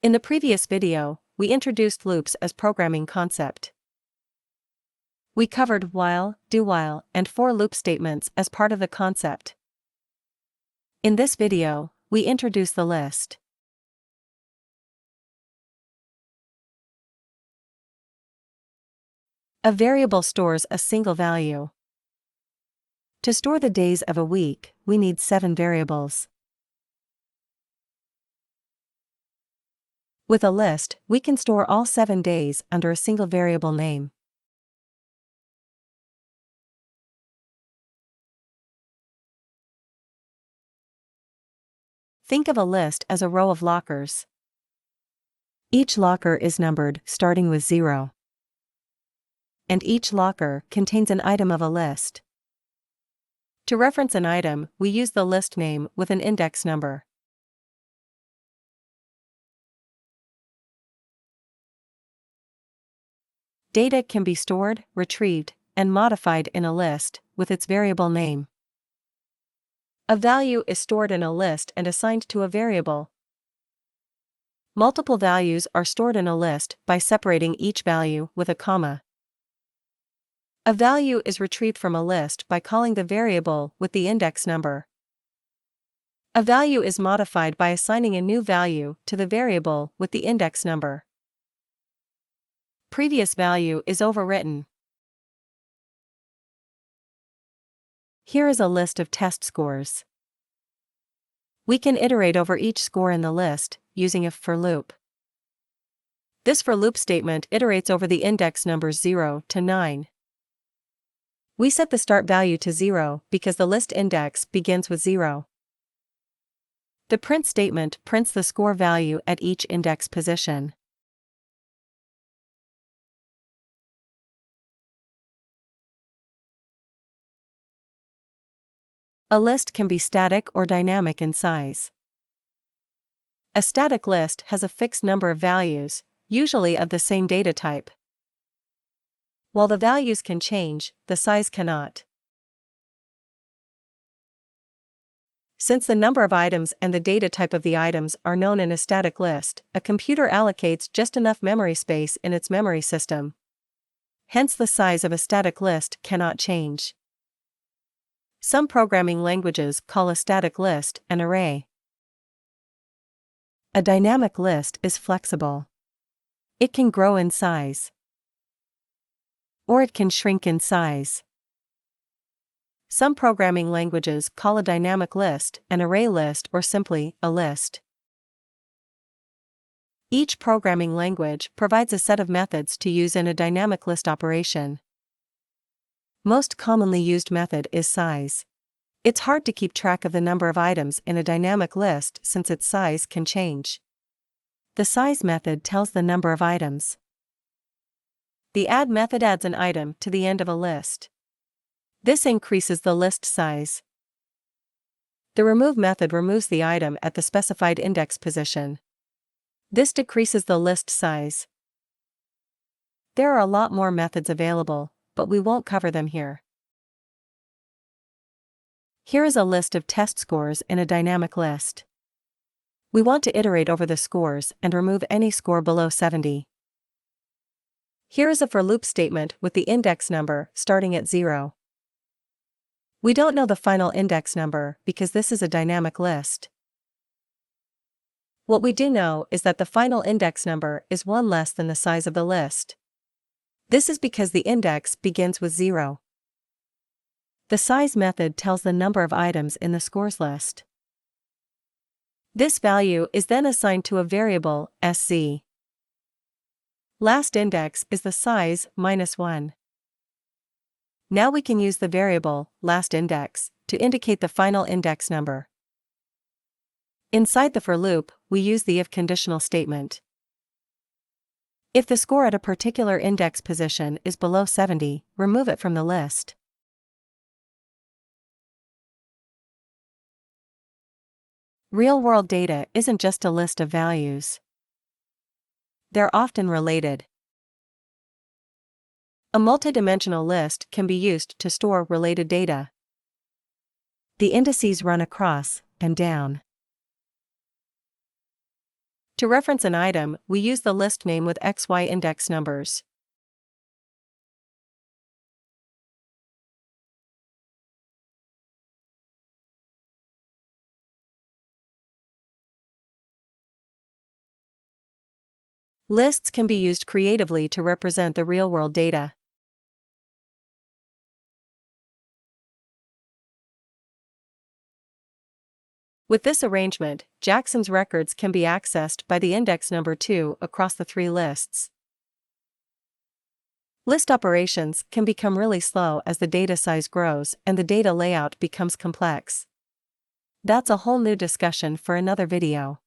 In the previous video, we introduced loops as programming concept. We covered while, do-while, and for loop statements as part of the concept. In this video, we introduce the list. A variable stores a single value. To store the days of a week, we need 7 variables. With a list, we can store all 7 days under a single variable name. Think of a list as a row of lockers. Each locker is numbered starting with 0. And each locker contains an item of a list. To reference an item, we use the list name with an index number. Data can be stored, retrieved, and modified in a list with its variable name. A value is stored in a list and assigned to a variable. Multiple values are stored in a list by separating each value with a comma. A value is retrieved from a list by calling the variable with the index number. A value is modified by assigning a new value to the variable with the index number. Previous value is overwritten. Here is a list of test scores. We can iterate over each score in the list using a for loop. This for loop statement iterates over the index numbers 0 to 9. We set the start value to 0 because the list index begins with 0. The print statement prints the score value at each index position. A list can be static or dynamic in size. A static list has a fixed number of values, usually of the same data type. While the values can change, the size cannot. Since the number of items and the data type of the items are known in a static list, a computer allocates just enough memory space in its memory system. Hence, the size of a static list cannot change. Some programming languages call a static list an array. A dynamic list is flexible. It can grow in size, or it can shrink in size. Some programming languages call a dynamic list an array list or simply a list. Each programming language provides a set of methods to use in a dynamic list operation. Most commonly used method is size. It's hard to keep track of the number of items in a dynamic list since its size can change. The size method tells the number of items. The add method adds an item to the end of a list. This increases the list size. The remove method removes the item at the specified index position. This decreases the list size. There are a lot more methods available, but we won't cover them here. Here is a list of test scores in a dynamic list. We want to iterate over the scores and remove any score below 70. Here is a for loop statement with the index number starting at 0. We don't know the final index number because this is a dynamic list. What we do know is that the final index number is 1 less than the size of the list. This is because the index begins with 0. The size method tells the number of items in the scores list. This value is then assigned to a variable, sc. Last index is the size minus 1. Now we can use the variable, last index, to indicate the final index number. Inside the for loop, we use the if conditional statement. If the score at a particular index position is below 70, remove it from the list. Real-world data isn't just a list of values. They're often related. A multidimensional list can be used to store related data. The indices run across and down. To reference an item, we use the list name with XY index numbers. Lists can be used creatively to represent the real-world data. With this arrangement, Jackson's records can be accessed by the index number 2 across the 3 lists. List operations can become really slow as the data size grows and the data layout becomes complex. That's a whole new discussion for another video.